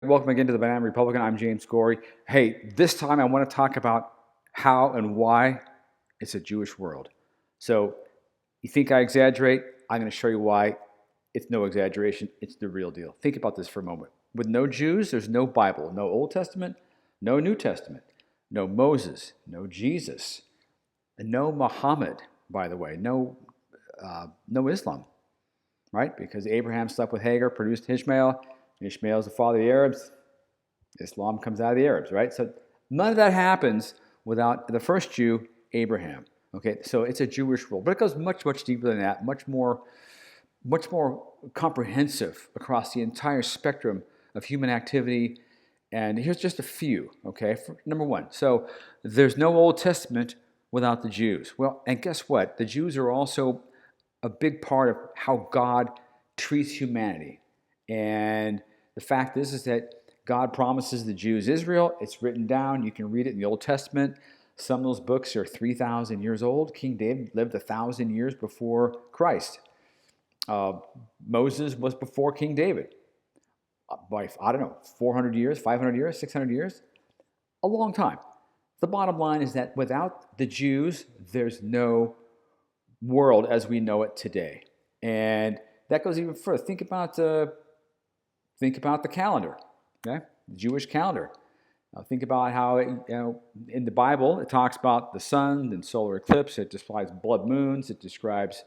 Welcome again to the Banana Republican. I'm James Gorey. Hey, this time I want to talk about how and why it's a Jewish world. So, you think I exaggerate? I'm going to show you why it's no exaggeration. It's the real deal. Think about this for a moment. With no Jews, there's no Bible, no Old Testament, no New Testament, no Moses, no Jesus, and no Muhammad, by the way, no Islam, right? Because Abraham slept with Hagar, produced Ishmael. Ishmael is the father of the Arabs. Islam comes out of the Arabs, right? So none of that happens without the first Jew, Abraham. Okay, so it's a Jewish world, but it goes much, much deeper than that, much more comprehensive across the entire spectrum of human activity. And here's just a few, okay? Number one, so there's no Old Testament without the Jews. Well, and guess what? The Jews are also a big part of how God treats humanity. And the fact is that God promises the Jews Israel. It's written down. You can read it in the Old Testament. Some of those books are 3,000 years old. King David lived 1,000 years before Christ. Moses was before King David by, 400 years, 500 years, 600 years. A long time. The bottom line is that without the Jews, there's no world as we know it today. And that goes even further. Think about the calendar, okay? The Jewish calendar. Think about how in the Bible it talks about the sun and solar eclipse. It describes blood moons. It describes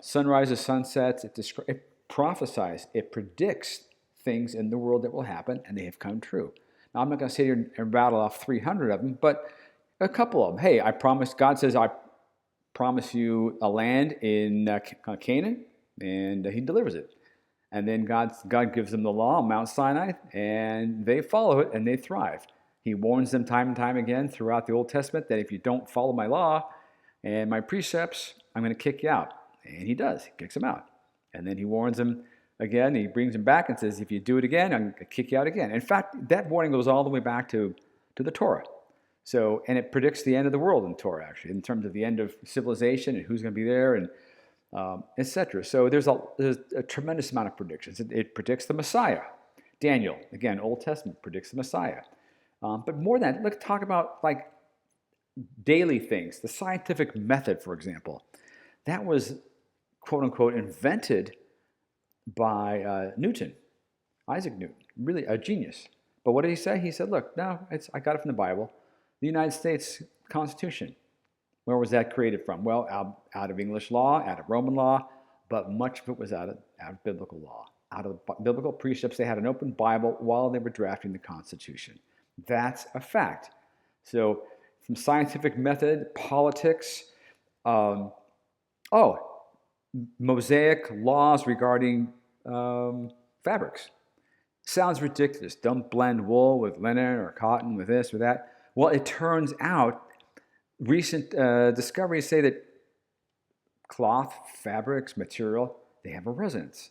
sunrises, sunsets. It prophesies. It predicts things in the world that will happen, and they have come true. Now, I'm not going to sit here and rattle off 300 of them, but a couple of them. Hey, God says, I promise you a land in Canaan, and he delivers it. And then God gives them the law on Mount Sinai, and they follow it, and they thrive. He warns them time and time again throughout the Old Testament that if you don't follow my law and my precepts, I'm going to kick you out. And he does. He kicks them out. And then he warns them again. He brings them back and says, if you do it again, I'm going to kick you out again. In fact, that warning goes all the way back to the Torah. So, and it predicts the end of the world in Torah, actually, in terms of the end of civilization and who's going to be there, and etc. So there's a tremendous amount of predictions. It predicts the Messiah. Daniel, again, Old Testament, predicts the Messiah. But more than that, let's talk about like daily things. The scientific method, for example, that was, quote unquote, invented by Newton, Isaac Newton, really a genius. But what did he say? He said, look, no, I got it from the Bible. The United States Constitution. Where was that created from? Well, out of English law, out of Roman law, but much of it was out of biblical law, out of biblical precepts. They had an open Bible while they were drafting the Constitution. That's a fact. So from scientific method, politics, Mosaic laws regarding fabrics. Sounds ridiculous. Don't blend wool with linen or cotton with this or that. Well, it turns out recent discoveries say that cloth, fabrics, material, they have a resonance.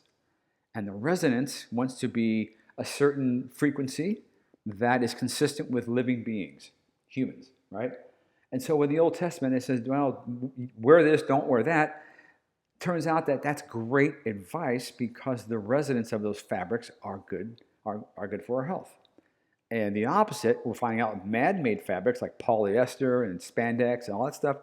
And the resonance wants to be a certain frequency that is consistent with living beings, humans, right? And so with the Old Testament, it says, well, wear this, don't wear that. Turns out that that's great advice because the resonance of those fabrics are good for our health. And the opposite, we're finding out with man-made fabrics like polyester and spandex and all that stuff,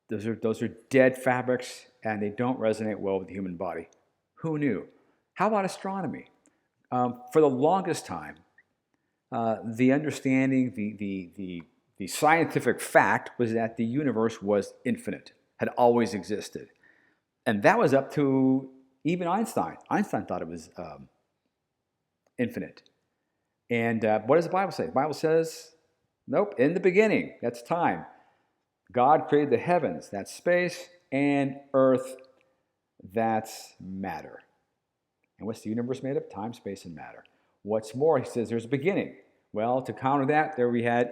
those are dead fabrics and they don't resonate well with the human body. Who knew? How about astronomy? For the longest time, the understanding, the scientific fact was that the universe was infinite, had always existed. And that was up to even Einstein. Einstein thought it was infinite. And what does the Bible say? The Bible says, nope, in the beginning, that's time. God created the heavens, that's space, and earth, that's matter. And what's the universe made of? Time, space, and matter. What's more, he says there's a beginning. Well, to counter that, there we had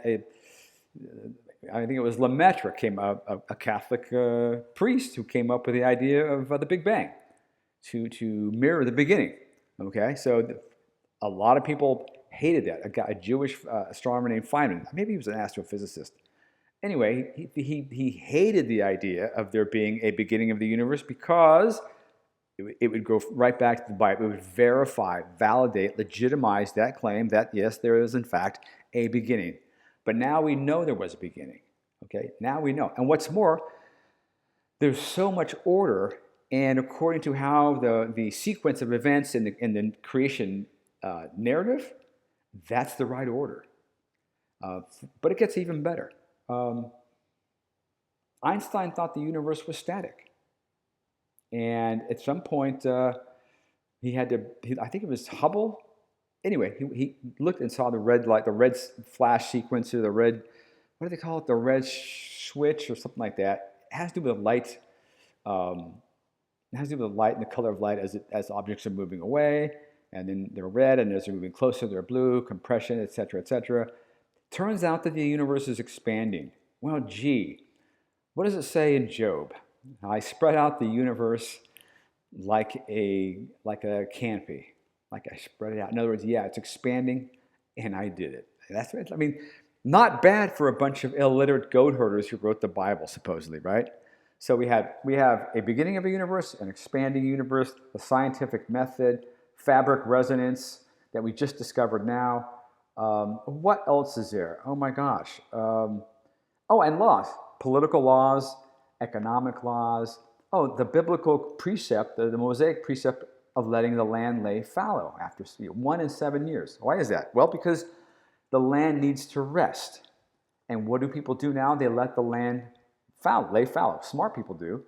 I think it was Lemaitre, a Catholic priest who came up with the idea of the Big Bang to mirror the beginning. Okay, so a lot of people hated that. A Jewish astronomer named Feynman, maybe he was an astrophysicist. Anyway, he hated the idea of there being a beginning of the universe because it would go right back to the Bible. It would verify, validate, legitimize that claim that, yes, there is, in fact, a beginning. But now we know there was a beginning. Okay, now we know. And what's more, there's so much order, and according to how the sequence of events in the creation narrative, that's the right order. But it gets even better. Einstein thought the universe was static. And at some point, he had to, I think it was Hubble. Anyway, he looked and saw the red light, the red flash sequencer, the red, what do they call it? The red switch or something like that. It has to do with light. It has to do with the light and the color of light as objects are moving away. And then they're red, and as they're moving closer, they're blue, compression, et cetera, et cetera. Turns out that the universe is expanding. Well, gee, what does it say in Job? I spread out the universe like a canopy, like I spread it out. In other words, yeah, it's expanding, and I did it. That's right. I mean, not bad for a bunch of illiterate goat herders who wrote the Bible, supposedly, right? So we have a beginning of a universe, an expanding universe, the scientific method, fabric resonance that we just discovered now. What else is there? Oh my gosh. And laws, political laws, economic laws. Oh, the biblical precept, the Mosaic precept of letting the land lay fallow after 1 in 7 years. Why is that? Well, because the land needs to rest. And what do people do now? They let the land lay fallow. Smart people do,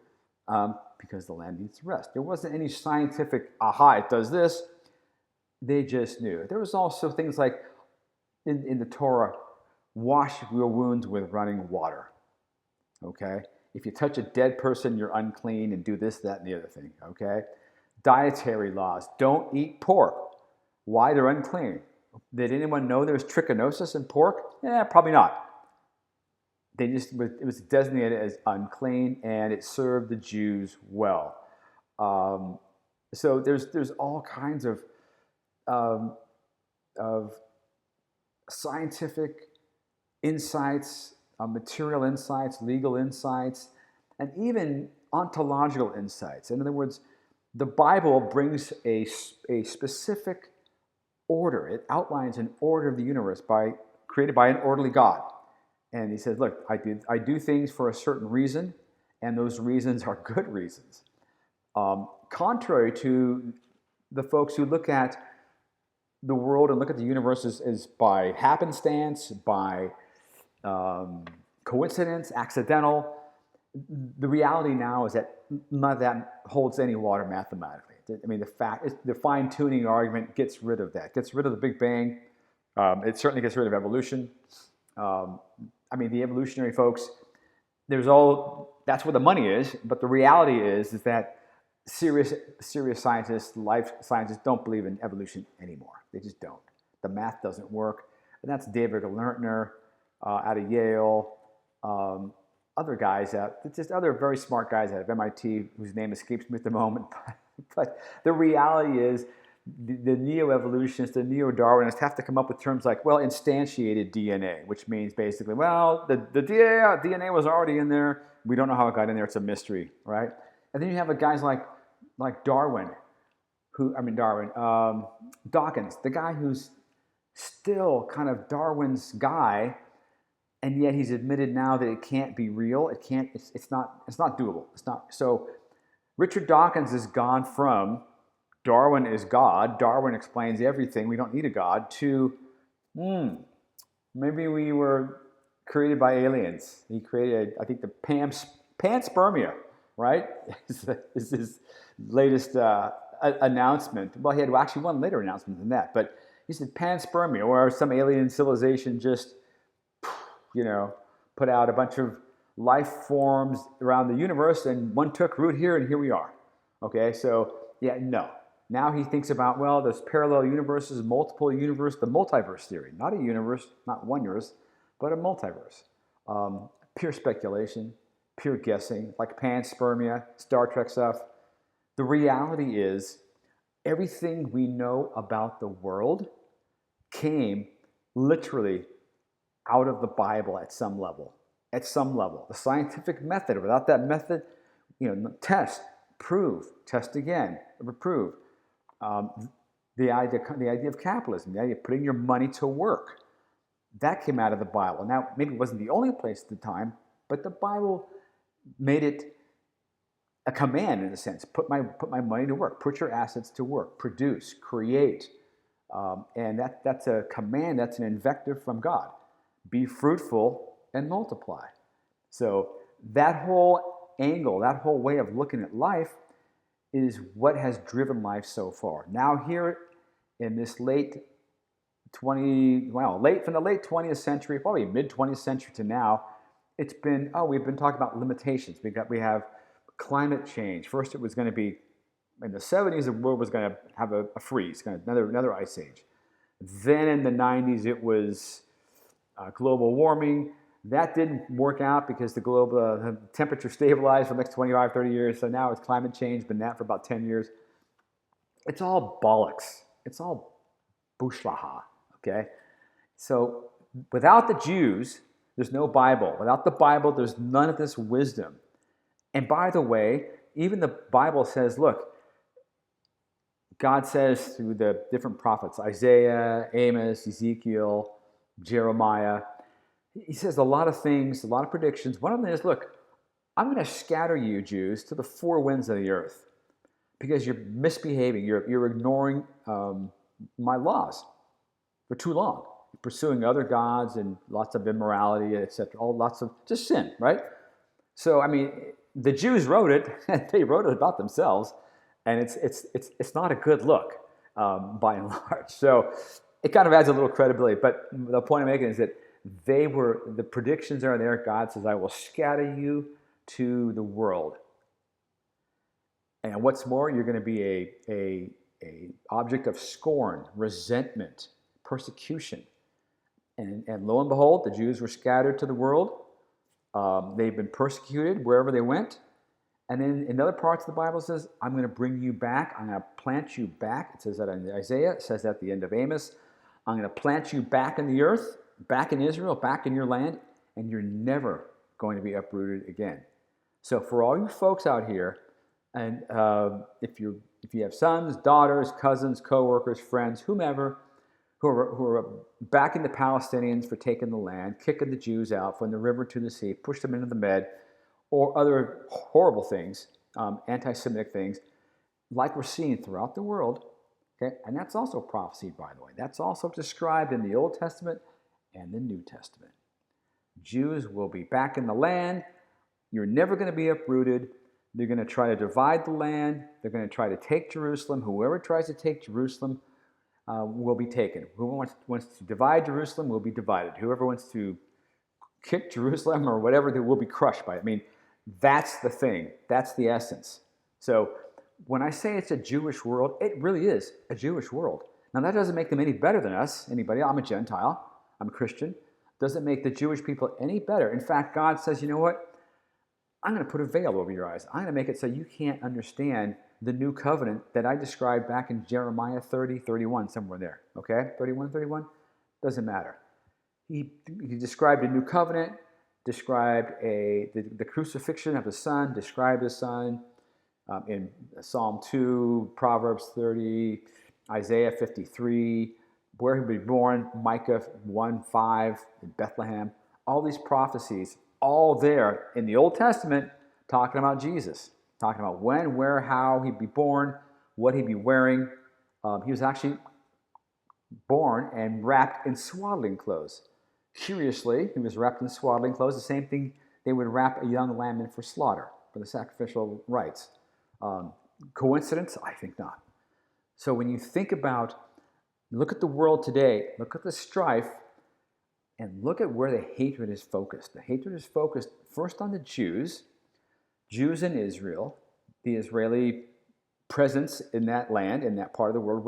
because the land needs to rest. There wasn't any scientific, it does this. They just knew. There was also things like, in the Torah, wash your wounds with running water. Okay? If you touch a dead person, you're unclean, and do this, that, and the other thing. Okay? Dietary laws. Don't eat pork. Why? They're unclean. Did anyone know there's trichinosis in pork? Probably not. It was designated as unclean, and it served the Jews well. So there's all kinds of scientific insights, material insights, legal insights, and even ontological insights. In other words, the Bible brings a specific order. It outlines an order of the universe created by an orderly God. And he says, look, I do things for a certain reason, and those reasons are good reasons. Contrary to the folks who look at the world and look at the universe as by happenstance, by coincidence, accidental. The reality now is that none of that holds any water mathematically. I mean, the fine-tuning argument gets rid of that, gets rid of the Big Bang. It certainly gets rid of evolution. The evolutionary folks, that's where the money is, but the reality is that serious scientists, life scientists don't believe in evolution anymore. They just don't. The math doesn't work. And that's David Lerner out of Yale, other guys just other very smart guys out of MIT whose name escapes me at the moment. But the reality is the neo-evolutionists, the neo-Darwinists have to come up with terms like, instantiated DNA, which means basically, the DNA was already in there. We don't know how it got in there. It's a mystery, right? And then you have guys like Dawkins, the guy who's still kind of Darwin's guy, and yet he's admitted now that it can't be real. It's not doable. It's not. So Richard Dawkins has gone from Darwin is God, Darwin explains everything, we don't need a God, to maybe we were created by aliens. He created, I think, the panspermia, right? is his ast announcement. Well, he had actually one later announcement than that, but he said panspermia, or some alien civilization just, put out a bunch of life forms around the universe, and one took root here, and here we are. Okay, so no. Now he thinks about, there's parallel universes, multiple universe, the multiverse theory. Not a universe, not one universe, but a multiverse. Pure speculation, pure guessing, like panspermia, Star Trek stuff. The reality is, everything we know about the world came literally out of the Bible at some level. At some level. The scientific method, without that method, test, prove, test again, reprove. The idea of capitalism, the idea of putting your money to work, that came out of the Bible. Now, maybe it wasn't the only place at the time, but the Bible made it a command in a sense. Put my money to work. Put your assets to work. Produce, create, and that's a command. That's an invective from God. Be fruitful and multiply. So that whole angle, that whole way of looking at life, is what has driven life so far. Now here in this from the late 20th century, probably mid 20th century to now, it's been, we've been talking about limitations. We have climate change. First it was going to be, in the 70s, the world was going to have a freeze, kind of another ice age. Then in the 90s, it was global warming. That didn't work out because the global temperature stabilized for the next 25, 30 years. So now it's climate change, been that for about 10 years. It's all bollocks. It's all bushlaha, okay? So without the Jews, there's no Bible. Without the Bible, there's none of this wisdom. And by the way, even the Bible says, look, God says through the different prophets, Isaiah, Amos, Ezekiel, Jeremiah, he says a lot of things, a lot of predictions. One of them is, look, I'm going to scatter you, Jews, to the four winds of the earth because you're misbehaving. You're ignoring my laws for too long. You're pursuing other gods and lots of immorality, etc. Lots of just sin, right? So, I mean, the Jews wrote it, and they wrote it about themselves, and it's not a good look by and large. So it kind of adds a little credibility. But the point I'm making is that the predictions are there. God says, I will scatter you to the world. And what's more, you're going to be a object of scorn, resentment, persecution. And lo and behold, the Jews were scattered to the world. They've been persecuted wherever they went. And then in other parts of the Bible, it says, I'm going to bring you back. I'm going to plant you back. It says that in Isaiah. It says that at the end of Amos. I'm going to plant you back in the earth, back in Israel, back in your land, and you're never going to be uprooted again. So for all you folks out here, and if you have sons, daughters, cousins, co-workers, friends, whomever, who are backing the Palestinians for taking the land, kicking the Jews out from the river to the sea, push them into the Med, or other horrible things, anti-Semitic things, like we're seeing throughout the world, okay? And that's also prophesied, by the way. That's also described in the Old Testament and the New Testament. Jews will be back in the land. You're never going to be uprooted. They're going to try to divide the land. They're going to try to take Jerusalem. Whoever tries to take Jerusalem will be taken. Whoever wants to divide Jerusalem will be divided. Whoever wants to kick Jerusalem or whatever, they will be crushed by it. I mean, that's the thing. That's the essence. So when I say it's a Jewish world, it really is a Jewish world. Now, that doesn't make them any better than us, anybody. I'm a Gentile. I'm a Christian. Doesn't make the Jewish people any better. In fact, God says, you know what? I'm going to put a veil over your eyes. I'm going to make it so you can't understand the new covenant that I described back in Jeremiah 30, 31, somewhere there. Okay? 31, 31? Doesn't matter. He described a new covenant, described the crucifixion of the Son, described the Son in Psalm 2, Proverbs 30, Isaiah 53, where he would be born, Micah 1:5 in Bethlehem. All these prophecies, all there in the Old Testament, talking about Jesus, talking about when, where, how he'd be born, what he'd be wearing. He was actually born and wrapped in swaddling clothes. Curiously, he was wrapped in swaddling clothes, the same thing they would wrap a young lamb in for slaughter, for the sacrificial rites. Coincidence? I think not. So when you think about, look at the world today, look at the strife, and look at where the hatred is focused. The hatred is focused first on the Jews in Israel, the Israeli presence in that land, in that part of the world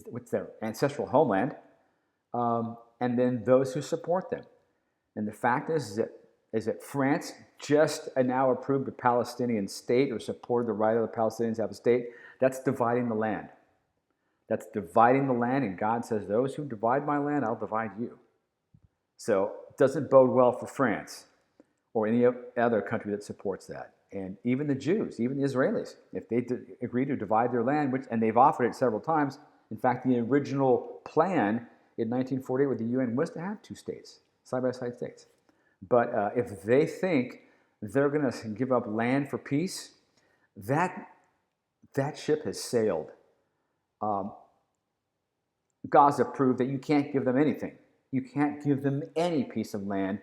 what's their ancestral homeland, and then those who support them. And the fact is that France just now approved a Palestinian state or supported the right of the Palestinians to have a state. That's dividing the land. That's dividing the land, and God says, those who divide my land, I'll divide you. So it doesn't bode well for France or any other country that supports that. And even the Jews, even the Israelis, if they agree to divide their land, and they've offered it several times. In fact, the original plan in 1948 with the UN was to have two states, side-by-side states. But if they think they're going to give up land for peace, that ship has sailed. Gaza proved that you can't give them anything. You can't give them any piece of land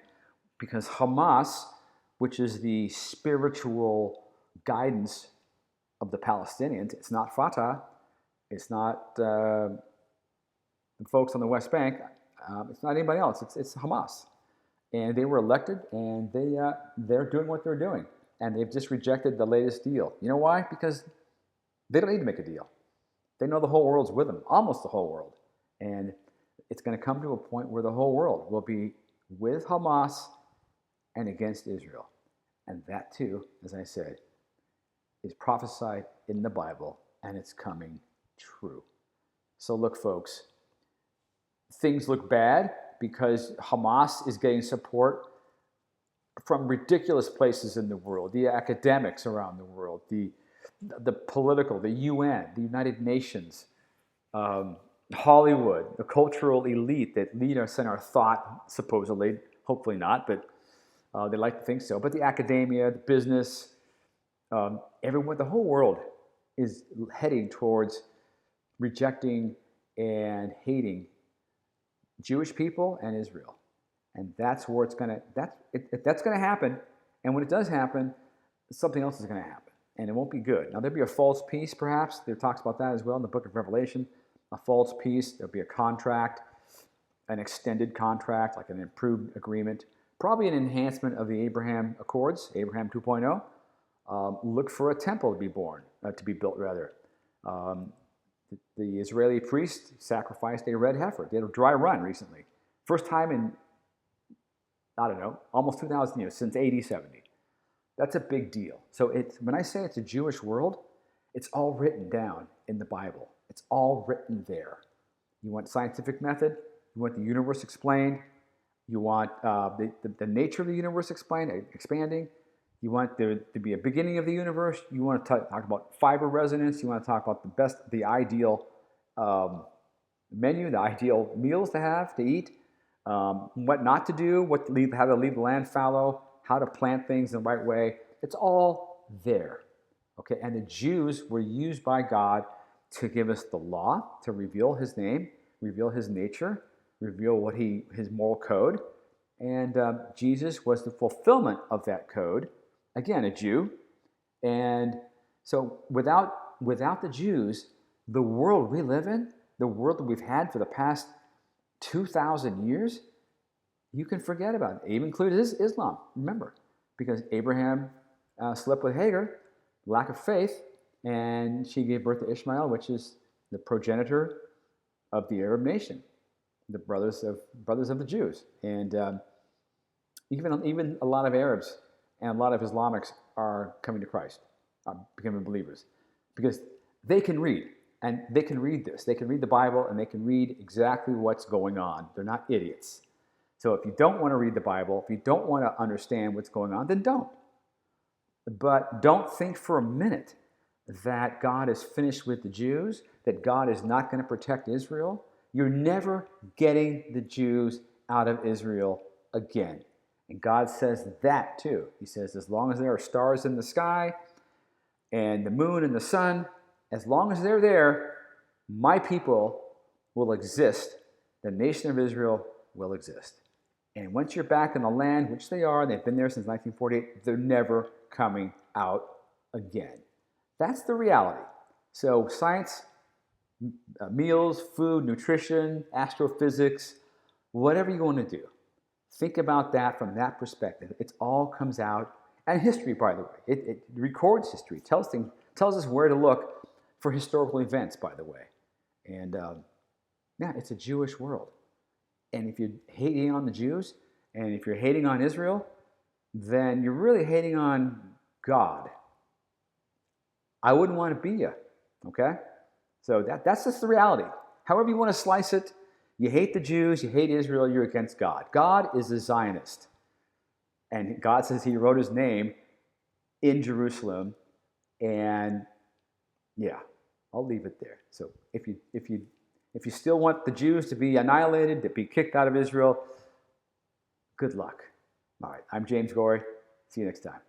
because Hamas, which is the spiritual guidance of the Palestinians, it's not Fatah, it's not the folks on the West Bank, it's not anybody else, it's Hamas. And they were elected, and they're doing what they're doing. And they've just rejected the latest deal. You know why? Because they don't need to make a deal. They know the whole world's with them, almost the whole world. And it's going to come to a point where the whole world will be with Hamas and against Israel. And that too, as I said, is prophesied in the Bible, and it's coming true. So look, folks, things look bad because Hamas is getting support from ridiculous places in the world, the academics around the world, the political, the UN, the United Nations, Hollywood, the cultural elite that lead us in our thought, supposedly, hopefully not, but they like to think so. But the academia, the business, everyone, the whole world is heading towards rejecting and hating Jewish people and Israel. And that's where it's going to, that's going to happen. And when it does happen, something else is going to happen. And it won't be good. Now, there'll be a false peace, perhaps. There talks about that as well in the book of Revelation. A false peace. There'll be a contract, an extended contract, like an improved agreement. Probably an enhancement of the Abraham Accords, Abraham 2.0. Look for a temple to be built. The Israeli priest sacrificed a red heifer. They had a dry run recently. First time in, I don't know, almost 2,000 years, since AD 70. That's a big deal. So when I say it's a Jewish world, it's all written down in the Bible. It's all written there. You want scientific method? You want the universe explained? You want the nature of the universe explained, expanding? You want there to be a beginning of the universe? You want to talk about fiber resonance? You want to talk about the ideal menu, the ideal meals to eat, what not to do, how to leave the land fallow, how to plant things in the right way. It's all there. Okay, and the Jews were used by God to give us the law, to reveal his name, reveal his nature, reveal his moral code. And Jesus was the fulfillment of that code. Again, a Jew. And so without the Jews, the world we live in, the world that we've had for the past 2,000 years, you can forget about it. It even includes Islam, remember. Because Abraham slept with Hagar, lack of faith, and she gave birth to Ishmael, which is the progenitor of the Arab nation, the brothers of the Jews. And even a lot of Arabs and a lot of Islamics are coming to Christ, becoming believers, because they can read, and they can read this. They can read the Bible, and they can read exactly what's going on. They're not idiots. So if you don't want to read the Bible, if you don't want to understand what's going on, then don't. But don't think for a minute that God is finished with the Jews, that God is not going to protect Israel. You're never getting the Jews out of Israel again. And God says that too. He says, as long as there are stars in the sky and the moon and the sun, as long as they're there, my people will exist. The nation of Israel will exist. And once you're back in the land, which they are, they've been there since 1948, they're never coming out again. That's the reality. So science, meals, food, nutrition, astrophysics, whatever you want to do, think about that from that perspective. It all comes out. And history, by the way, it records history, tells us where to look for historical events, by the way. And it's a Jewish world. And if you're hating on the Jews, and if you're hating on Israel, then you're really hating on God. I wouldn't want to be you, okay? So that's just the reality. However you want to slice it, you hate the Jews, you hate Israel, you're against God. God is a Zionist. And God says he wrote his name in Jerusalem. And yeah, I'll leave it there. So if you still want the Jews to be annihilated, to be kicked out of Israel, good luck. All right, I'm James Gorey. See you next time.